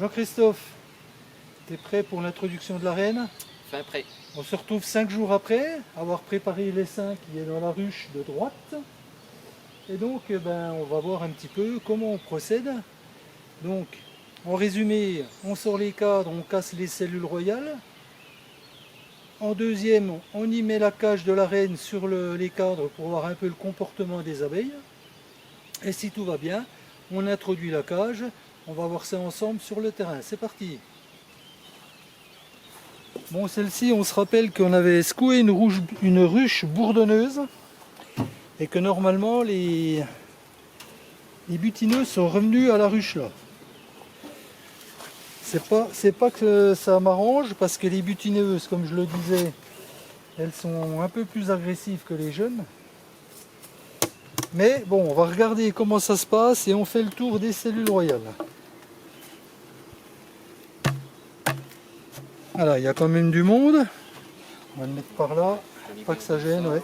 Jean-Christophe, tu es prêt pour l'introduction de la reine? Fin prêt. On se retrouve 5 jours après, avoir préparé l'essaim qui est dans la ruche de droite. Et donc, on va voir un petit peu comment on procède. Donc, en résumé, on sort les cadres, on casse les cellules royales. En deuxième, on y met la cage de la reine sur les cadres pour voir un peu le comportement des abeilles. Et si tout va bien, on introduit la cage. On va voir ça ensemble sur le terrain. C'est parti. Bon, celle-ci, on se rappelle qu'on avait secoué une ruche bourdonneuse et que normalement les butineux sont revenus à la ruche là. C'est pas que ça m'arrange parce que les butineuses, comme je le disais, elles sont un peu plus agressives que les jeunes. Mais bon, on va regarder comment ça se passe et on fait le tour des cellules royales. Voilà, il y a quand même du monde. On va le mettre par là, pas que ça gêne, ouais.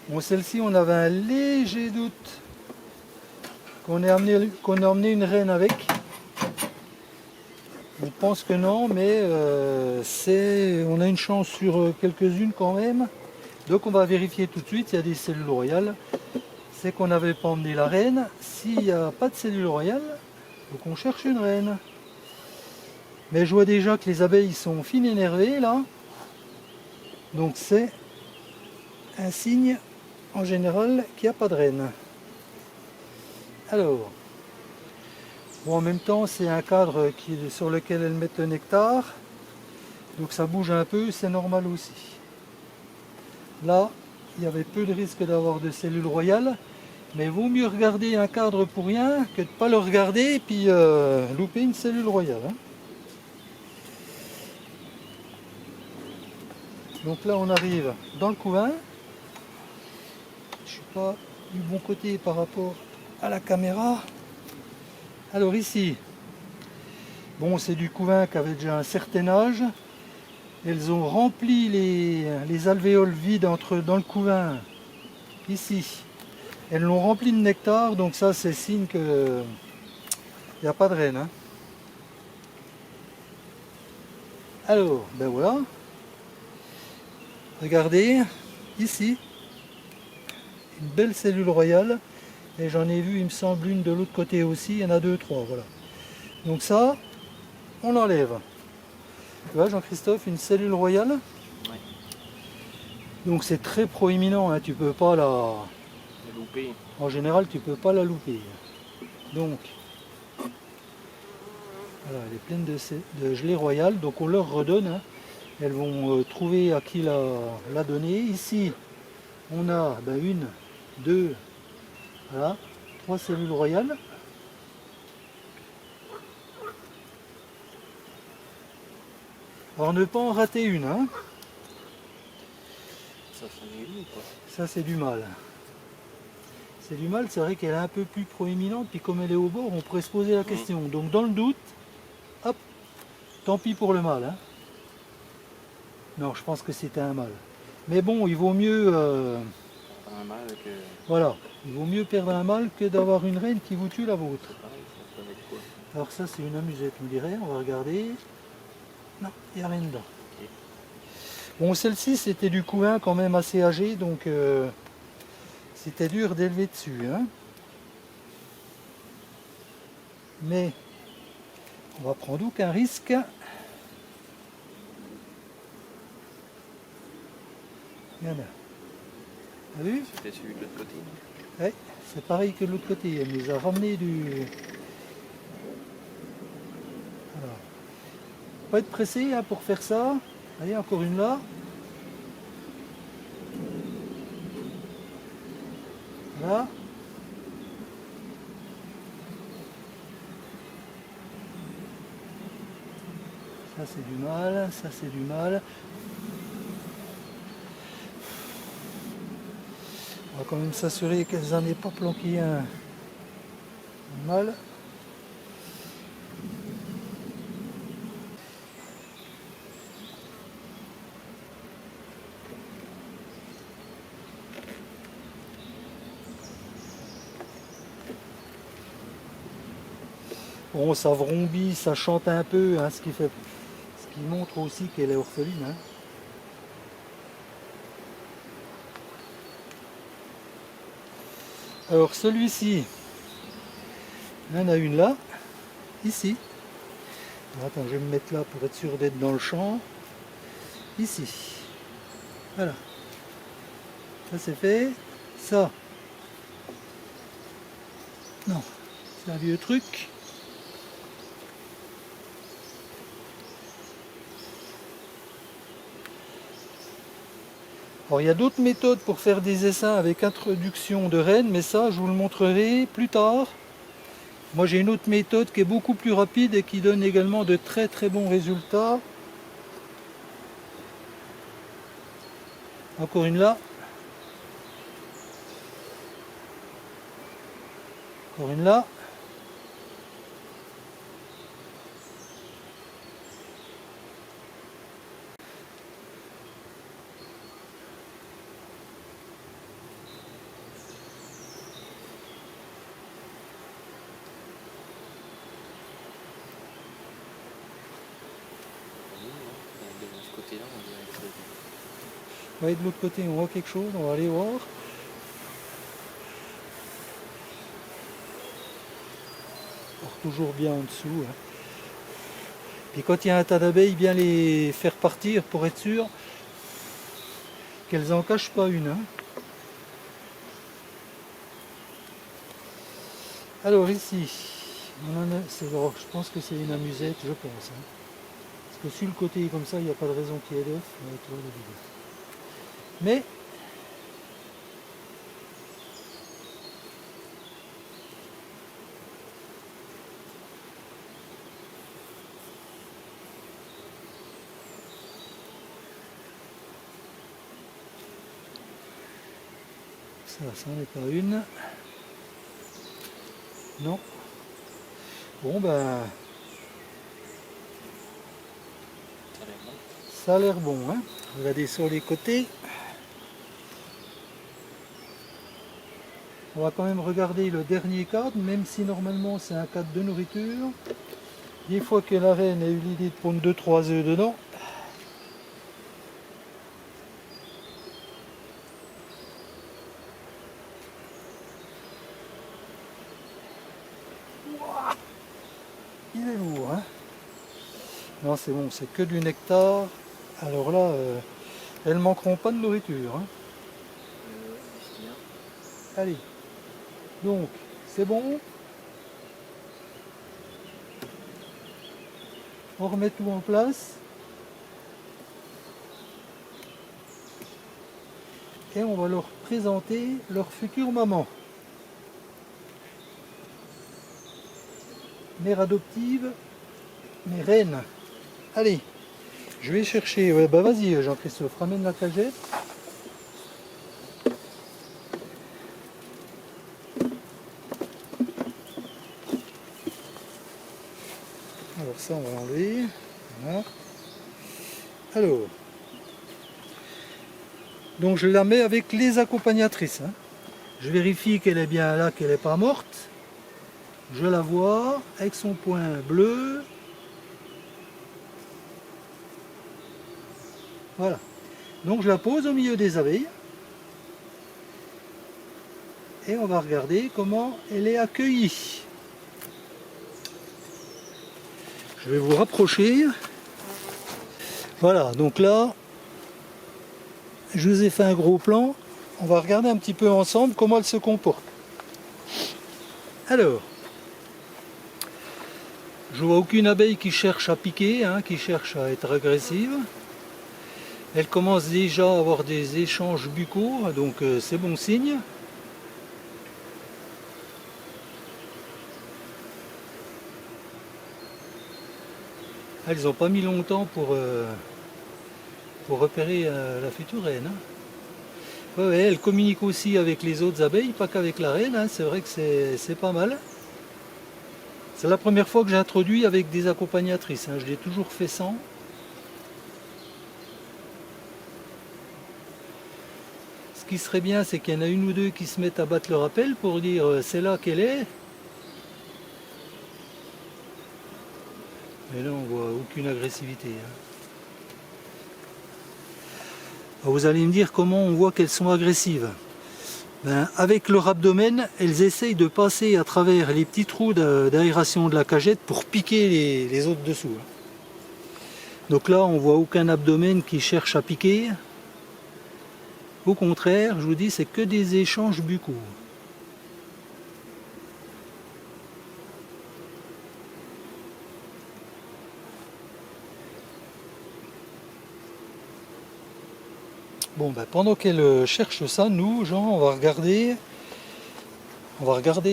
Bon, celle-ci, on avait un léger doute qu'on ait emmené une reine avec. On pense que non, mais on a une chance sur quelques-unes quand même. Donc on va vérifier tout de suite s'il y a des cellules royales. C'est qu'on n'avait pas emmené la reine. S'il n'y a pas de cellules royales, il faut qu'on cherche une reine. Mais je vois déjà que les abeilles sont fines énervées là. Donc c'est un signe en général qu'il n'y a pas de reine. Alors, bon, en même temps c'est un cadre sur lequel elles mettent le nectar. Donc ça bouge un peu, c'est normal aussi. Là, il y avait peu de risque d'avoir de cellules royales. Mais vaut mieux regarder un cadre pour rien que de ne pas le regarder et puis louper une cellule royale. Hein. Donc là on arrive dans le couvain. Je ne suis pas du bon côté par rapport à la caméra. Alors ici, bon c'est du couvain qui avait déjà un certain âge. Elles ont rempli les alvéoles vides dans le couvain, ici. Elles l'ont rempli de nectar, donc ça c'est signe qu'il n'y a pas de reine. Hein. Alors, ben voilà. Regardez, ici, une belle cellule royale. Et j'en ai vu, il me semble, une de l'autre côté aussi. Il y en a deux, trois, voilà. Donc ça, on enlève. Tu vois, Jean-Christophe, une cellule royale. Ouais. Donc c'est très proéminent, hein, tu peux pas la louper. En général, tu peux pas la louper. Donc, voilà, elle est pleine de gelée royale, donc on leur redonne. Hein. Elles vont trouver à qui la donner. Ici, on a une, deux, voilà, trois cellules royales. Alors ne pas en rater une. Hein. Ça, c'est du loup, quoi. Ça, c'est du mâle. C'est du mâle, c'est vrai qu'elle est un peu plus proéminente, puis comme elle est au bord, on pourrait se poser la question. Donc dans le doute, hop, tant pis pour le mâle. Hein. Non, je pense que c'était un mâle. Mais bon, il vaut mieux... Un mâle que... Voilà, il vaut mieux perdre un mâle que d'avoir une reine qui vous tue la vôtre. Pareil, ça fait avec quoi? Alors ça, c'est une amusette, on dirait. On va regarder. Non, il n'y a rien dedans. Okay. Bon, celle-ci, c'était du couvain quand même assez âgé, donc c'était dur d'élever dessus. Hein. Mais on va prendre aucun risque. Il y en a. T'as vu? C'était celui de l'autre côté. Oui, c'est pareil que de l'autre côté. Elle nous a ramené du... Alors, pas être pressé hein, pour faire ça. Allez, encore une là. Là. Ça c'est du mâle, ça c'est du mâle. On va quand même s'assurer qu'elles n'en aient pas planqué un mâle. Bon, ça vrombit, ça chante un peu, hein, ce qui montre aussi qu'elle est orpheline. Hein. Alors celui-ci, il y en a une là, ici. Attends, je vais me mettre là pour être sûr d'être dans le champ. Ici. Voilà. Ça c'est fait. Ça. Non, c'est un vieux truc. Alors il y a d'autres méthodes pour faire des essaims avec introduction de reine, mais ça je vous le montrerai plus tard. Moi j'ai une autre méthode qui est beaucoup plus rapide et qui donne également de très très bons résultats. Encore une là. Encore une là. De ce côté-là, on dirait que On va aller de l'autre côté, on voit quelque chose, on va aller voir. On part toujours bien en dessous. Hein. Puis quand il y a un tas d'abeilles, bien les faire partir pour être sûr qu'elles n'en cachent pas une. Hein. Alors ici, je pense que c'est une amusette, je pense. Hein. Parce que sur le côté comme ça, il n'y a pas de raison qu'il y ait d'œufs. Mais ça n'en est pas une. Non. Bon ben, ça a l'air bon. ça a l'air bon. Hein. Regardez sur les côtés. On va quand même regarder le dernier cadre, même si normalement c'est un cadre de nourriture. Des fois que la reine a eu l'idée de pondre 2-3 œufs dedans. Il est lourd, hein. Non, c'est bon, c'est que du nectar. Alors là, elles manqueront pas de nourriture. Hein. Bien. Allez, donc, c'est bon. On remet tout en place. Et on va leur présenter leur future maman. Mère adoptive, mais reine. Allez, je vais chercher. Ouais, bah vas-y, Jean-Christophe, ramène la cagette. Alors ça, on va l'enlever. Voilà. Alors, donc je la mets avec les accompagnatrices. Hein. Je vérifie qu'elle est bien là, qu'elle n'est pas morte. Je la vois avec son point bleu. Voilà. Donc je la pose au milieu des abeilles. Et on va regarder comment elle est accueillie. Je vais vous rapprocher. Voilà, donc là, je vous ai fait un gros plan. On va regarder un petit peu ensemble comment elle se comporte. Alors, je vois aucune abeille qui cherche à piquer, hein, qui cherche à être agressive. Elle commence déjà à avoir des échanges buccaux, donc c'est bon signe. Elles n'ont pas mis longtemps pour repérer la future reine. Hein. Ouais, elle communique aussi avec les autres abeilles, pas qu'avec la reine, hein. C'est vrai que c'est pas mal. C'est la première fois que j'introduis avec des accompagnatrices, hein. Je l'ai toujours fait sans. Ce qui serait bien, c'est qu'il y en a une ou deux qui se mettent à battre le rappel pour dire c'est là qu'elle est. Mais là, on voit aucune agressivité. Vous allez me dire comment on voit qu'elles sont agressives. Ben, avec leur abdomen, elles essayent de passer à travers les petits trous d'aération de la cagette pour piquer les autres dessous. Donc là, on voit aucun abdomen qui cherche à piquer. Au contraire, je vous dis, c'est que des échanges buccaux. Bon, ben, pendant qu'elle cherche ça, nous, Jean, on va regarder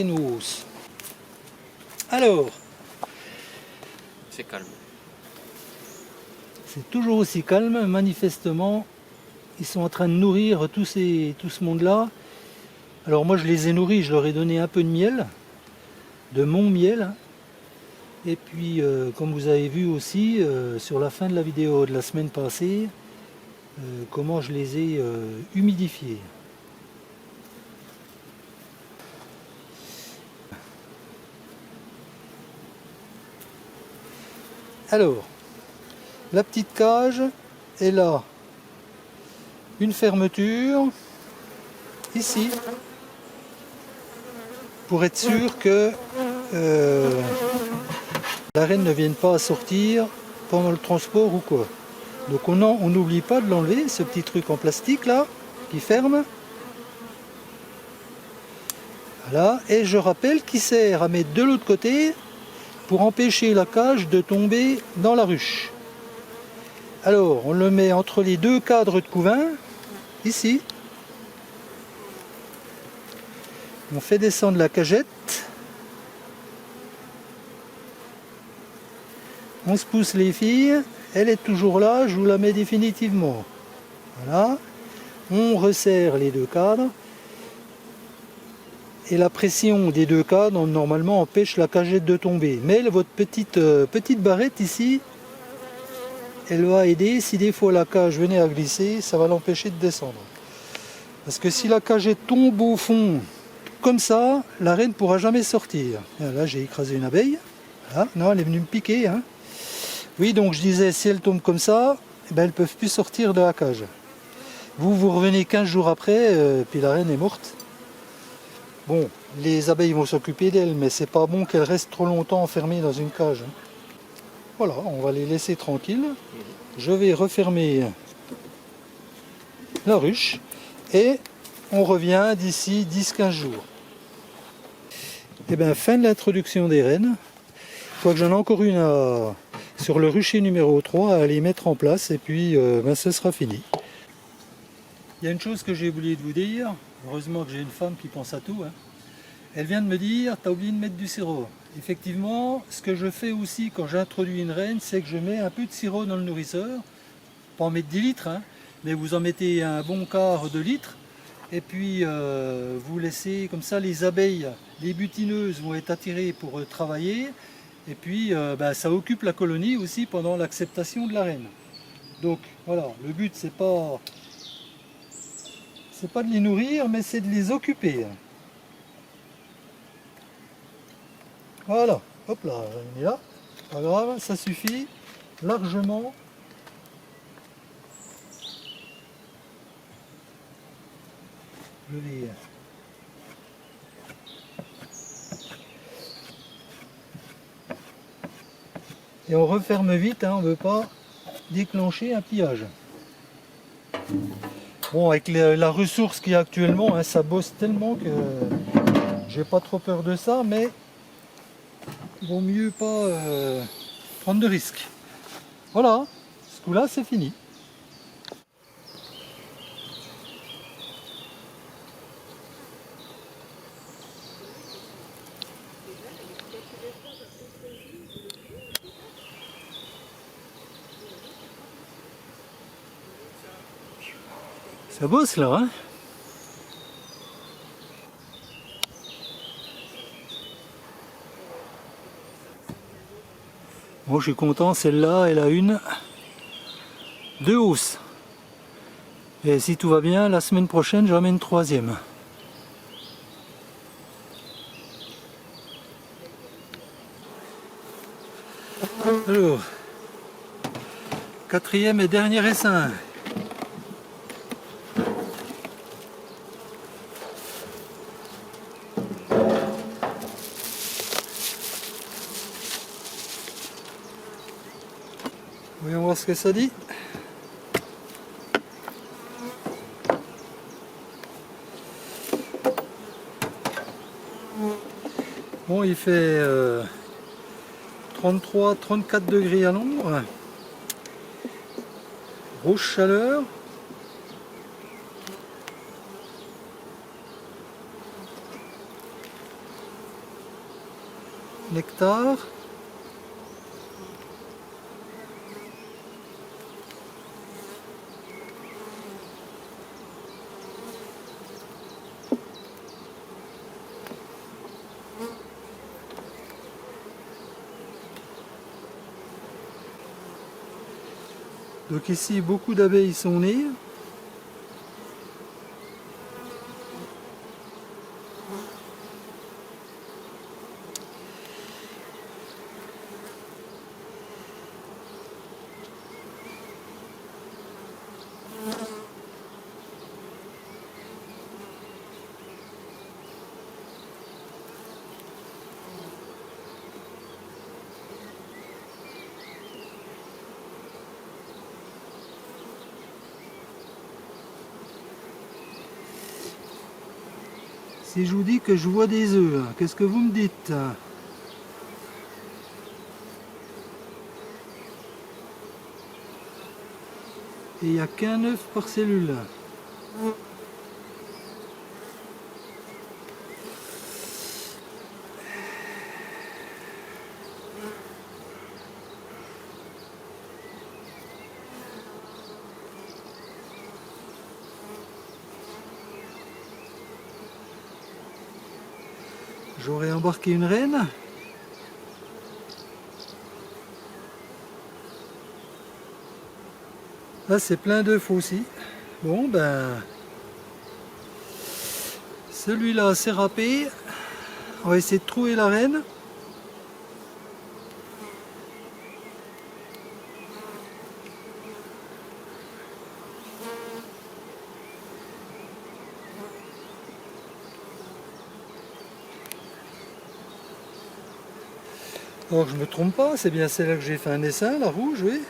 nos hausses. Alors, C'est calme. c'est toujours aussi calme, manifestement. Ils sont en train de nourrir tout ce monde-là. Alors moi, je les ai nourris, je leur ai donné un peu de miel, de mon miel. Et puis, comme vous avez vu aussi, sur la fin de la vidéo de la semaine passée, comment je les ai humidifiés. Alors, la petite cage est là. Une fermeture, ici, pour être sûr que la reine ne vienne pas à sortir pendant le transport ou quoi. Donc on n'oublie pas de l'enlever, ce petit truc en plastique là, qui ferme. Voilà, et je rappelle qu'il sert à mettre de l'autre côté pour empêcher la cage de tomber dans la ruche. Alors on le met entre les deux cadres de couvain, ici. On fait descendre la cagette. On se pousse les filles. Elle est toujours là, je vous la mets définitivement. Voilà. On resserre les deux cadres. Et la pression des deux cadres, normalement, empêche la cagette de tomber. Mais votre petite barrette ici, elle va aider. Si des fois la cage venait à glisser, ça va l'empêcher de descendre. Parce que si la cagette tombe au fond, comme ça, la reine ne pourra jamais sortir. Et là, j'ai écrasé une abeille. Voilà. Non, elle est venue me piquer. Hein. Oui, donc je disais, si elles tombent comme ça, eh ben, elles ne peuvent plus sortir de la cage. Vous revenez 15 jours après, puis la reine est morte. Bon, les abeilles vont s'occuper d'elles, mais c'est pas bon qu'elles restent trop longtemps enfermées dans une cage. Voilà, on va les laisser tranquilles. Je vais refermer la ruche et on revient d'ici 10-15 jours. Et bien, fin de l'introduction des reines. Je crois que j'en ai encore une sur le rucher numéro 3 à aller mettre en place et puis ce sera fini. Il y a une chose que j'ai oublié de vous dire, heureusement que j'ai une femme qui pense à tout. Hein. Elle vient de me dire, tu as oublié de mettre du sirop. Effectivement, ce que je fais aussi quand j'introduis une reine, c'est que je mets un peu de sirop dans le nourrisseur. Pas en mettre 10 litres, hein, mais vous en mettez un bon quart de litre. Et puis vous laissez comme ça, les abeilles, les butineuses vont être attirées pour travailler. Et puis ça occupe la colonie aussi pendant l'acceptation de la reine. Donc voilà, le but c'est pas de les nourrir, mais c'est de les occuper. Voilà, hop là, on est là, pas grave, ça suffit largement. Je vais et on referme vite, hein, on ne veut pas déclencher un pillage. Bon, avec la ressource qu'il y a actuellement, hein, ça bosse tellement que j'ai pas trop peur de ça, mais il vaut mieux pas prendre de risques. Voilà, ce coup-là, c'est fini. Ça bosse là, hein? Bon, je suis content, celle-là, elle a deux hausses. Et si tout va bien, la semaine prochaine, j'en mets une troisième. Alors, Quatrième et dernier essaim. Voyons voir ce que ça dit. Bon, il fait 33-34 degrés à l'ombre. Grosse chaleur. Nectar. Donc ici, beaucoup d'abeilles sont nées. Si je vous dis que je vois des œufs, qu'est-ce que vous me dites? Et il n'y a qu'un œuf par cellule. J'aurais embarqué une reine. Là, c'est plein d'œufs aussi. Bon, ben, celui-là, c'est râpé. On va essayer de trouver la reine. Alors, je me trompe pas, c'est bien celle-là que j'ai fait un essaim, la rouge, oui.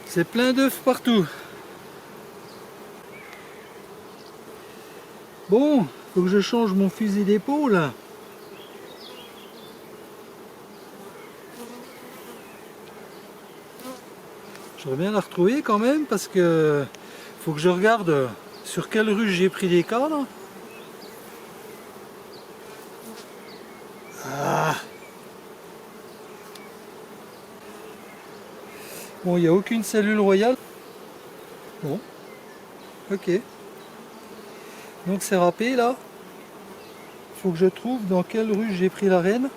C'est plein d'œufs partout. Bon, faut que je change mon fusil d'épaule. J'aimerais bien la retrouver quand même parce que faut que je regarde sur quelle ruche j'ai pris des cadres. Ah. Bon, il n'y a aucune cellule royale. Bon, ok. Donc c'est râpé là. Il faut que je trouve dans quelle ruche j'ai pris la reine.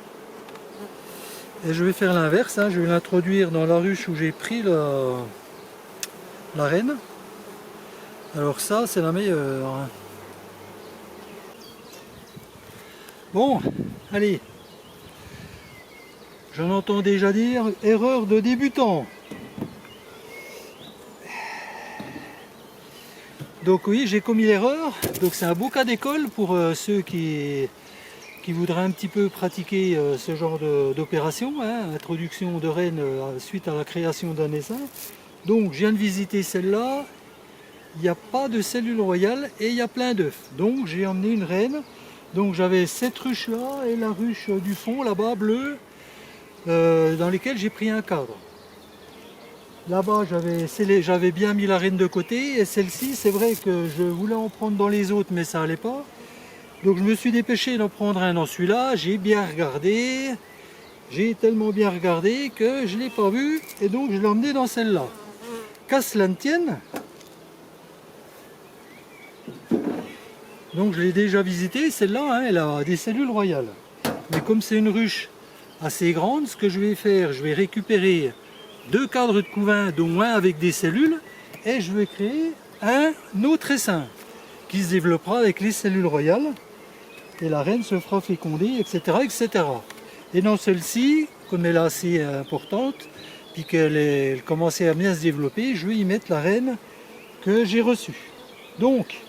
Et je vais faire l'inverse, hein. Je vais l'introduire dans la ruche où j'ai pris la reine. Alors ça, c'est la meilleure. Hein. Bon, allez. J'en entends déjà dire, erreur de débutant. Donc oui, j'ai commis l'erreur. Donc c'est un beau cas d'école pour ceux qui voudraient un petit peu pratiquer ce genre d'opération, hein, introduction de reine suite à la création d'un essaim. Donc je viens de visiter celle-là, il n'y a pas de cellule royale et il y a plein d'œufs. Donc j'ai emmené une reine, donc j'avais cette ruche-là et la ruche du fond là-bas, bleue, dans lesquelles j'ai pris un cadre. Là-bas j'avais bien mis la reine de côté et celle-ci c'est vrai que je voulais en prendre dans les autres mais ça allait pas. Donc je me suis dépêché d'en prendre un dans celui-là, j'ai bien regardé, j'ai tellement bien regardé que je ne l'ai pas vu et donc je l'ai emmené dans celle-là. Qu'à cela ne tienne, donc je l'ai déjà visitée, celle-là hein, elle a des cellules royales. Mais comme c'est une ruche assez grande, ce que je vais faire, je vais récupérer 2 cadres de couvain, dont un avec des cellules, et je vais créer un autre essaim qui se développera avec les cellules royales, et la reine se fera féconder, etc. etc. Et dans celle-ci, comme elle est assez importante, puis qu'elle commençait à bien se développer, je vais y mettre la reine que j'ai reçue. Donc,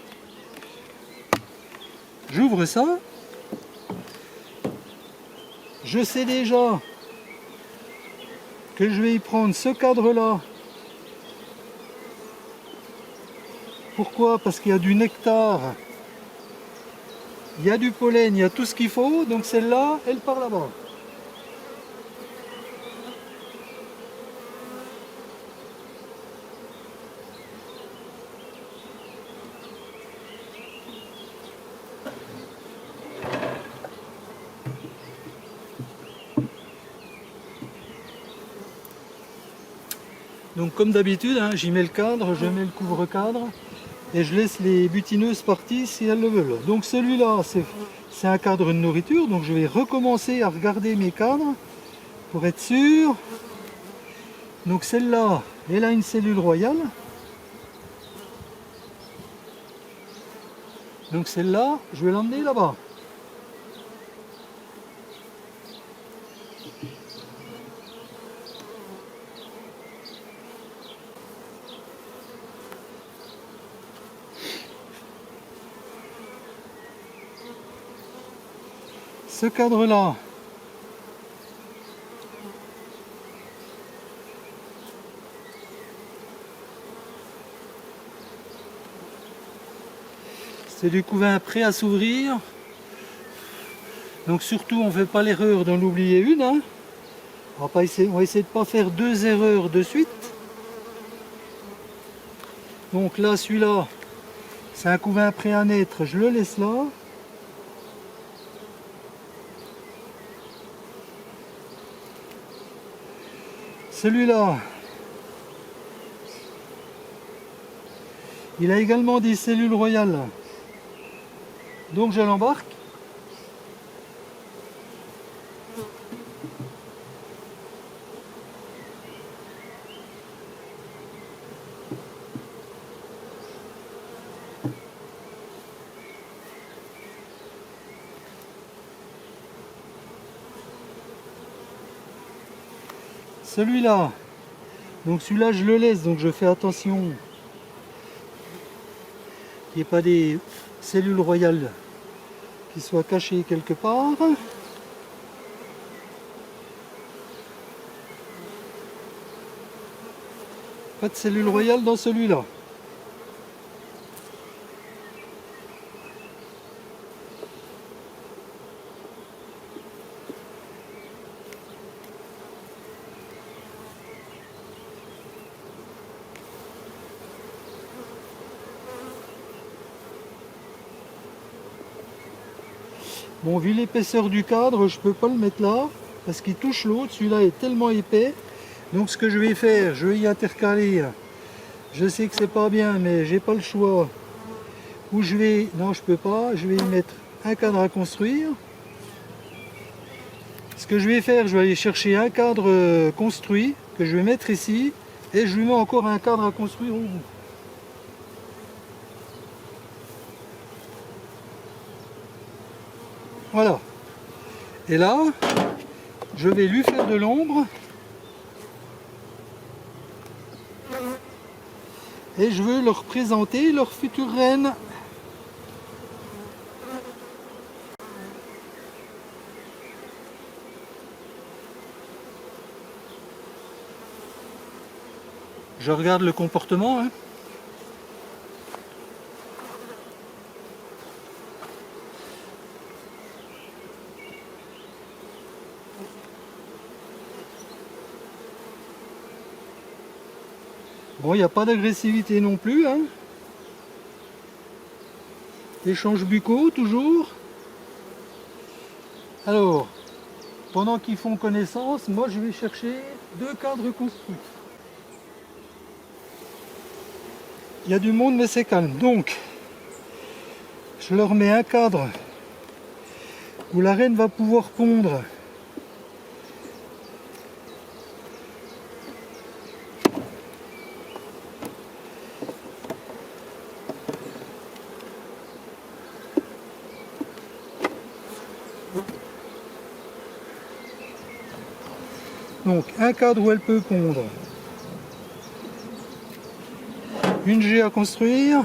j'ouvre ça. Je sais déjà que je vais y prendre ce cadre-là. Pourquoi? Parce qu'il y a du nectar, il y a du pollen, il y a tout ce qu'il faut. Donc celle-là, elle part là-bas. Donc comme d'habitude, hein, j'y mets le cadre, je mets le couvre-cadre et je laisse les butineuses partir si elles le veulent. Donc celui-là, c'est un cadre de nourriture, donc je vais recommencer à regarder mes cadres pour être sûr. Donc celle-là, elle a une cellule royale. Donc celle-là, je vais l'emmener là-bas. Ce cadre-là, c'est du couvain prêt à s'ouvrir. Donc surtout, on ne fait pas l'erreur d'en oublier une. Hein. On va essayer de ne pas faire 2 erreurs de suite. Donc là, celui-là, c'est un couvain prêt à naître, je le laisse là. Celui-là, il a également des cellules royales. Donc je l'embarque. Celui-là, donc celui-là je le laisse, donc je fais attention qu'il n'y ait pas des cellules royales qui soient cachées quelque part. Pas de cellules royales dans celui-là. Bon, vu l'épaisseur du cadre, je ne peux pas le mettre là, parce qu'il touche l'autre. Celui-là est tellement épais. Donc ce que je vais faire, je vais y intercaler. Je sais que c'est pas bien, mais j'ai pas le choix. Où je vais, non je peux pas, je vais y mettre un cadre à construire. Ce que je vais faire, je vais aller chercher un cadre construit, que je vais mettre ici, et je lui mets encore un cadre à construire au bout. Voilà. Et là, je vais lui faire de l'ombre. Et je veux leur présenter leur future reine. Je regarde le comportement. Hein. Bon, il n'y a pas d'agressivité non plus. Hein. Échanges buccaux, toujours. Alors, pendant qu'ils font connaissance, moi je vais chercher 2 cadres construits. Il y a du monde, mais c'est calme. Donc, je leur mets un cadre où la reine va pouvoir pondre Donc un cadre où elle peut pondre. Une G à construire.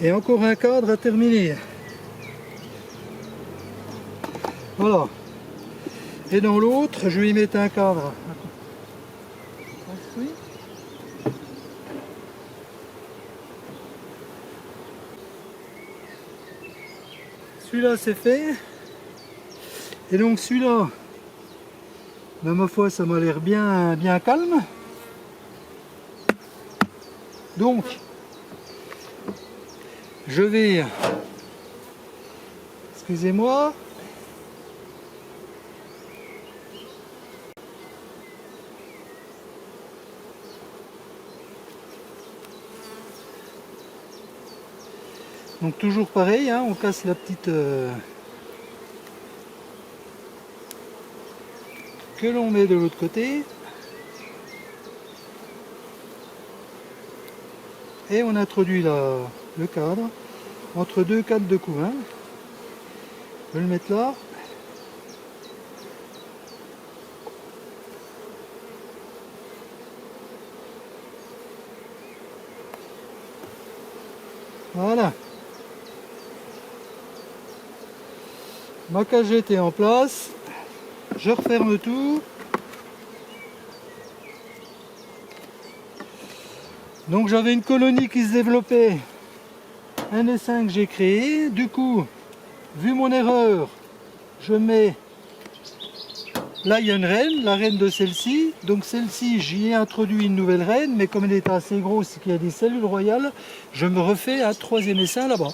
Et encore un cadre à terminer. Voilà. Et dans l'autre, je vais y mettre un cadre construit. Celui-là c'est fait. Et donc celui-là, ben, ma foi, ça m'a l'air bien calme. Donc, je vais, excusez-moi, donc toujours pareil, hein, on casse la petite que l'on met de l'autre côté et on introduit le cadre entre deux cadres de couvain. Je vais le mettre là. Voilà. Ma cagette est en place. Je referme tout. Donc j'avais une colonie qui se développait. Un essaim que j'ai créé. Du coup, vu mon erreur, je mets... Là, il y a une reine, la reine de celle-ci. Donc celle-ci, j'y ai introduit une nouvelle reine, mais comme elle est assez grosse et qu'il y a des cellules royales, je me refais un troisième essaim là-bas.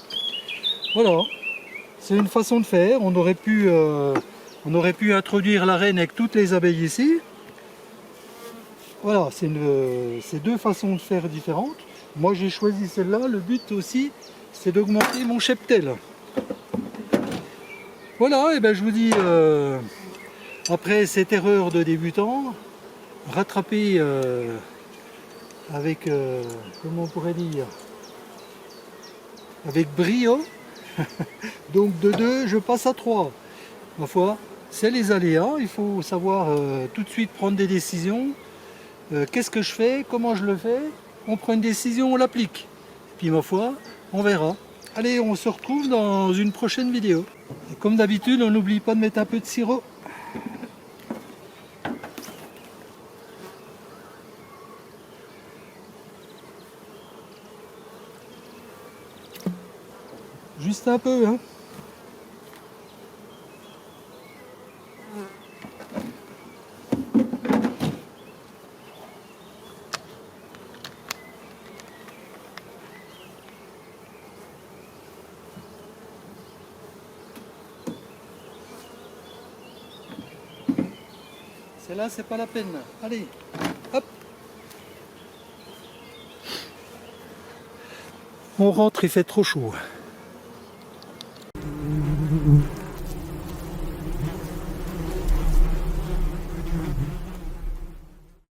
Voilà. C'est une façon de faire. On aurait pu introduire la reine avec toutes les abeilles ici. Voilà, c'est deux façons de faire différentes. Moi, j'ai choisi celle-là. Le but aussi, c'est d'augmenter mon cheptel. Voilà, et ben je vous dis... Après cette erreur de débutant, rattrapée avec, comment on pourrait dire, avec brio, donc de 2, je passe à 3. Ma foi, c'est les aléas, il faut savoir tout de suite prendre des décisions. Qu'est-ce que je fais, comment je le fais, on prend une décision, on l'applique. Puis ma foi, on verra. Allez, on se retrouve dans une prochaine vidéo. Et comme d'habitude, on n'oublie pas de mettre un peu de sirop. Juste un peu, hein. Celle-là, c'est pas la peine. Allez, hop. On rentre, il fait trop chaud.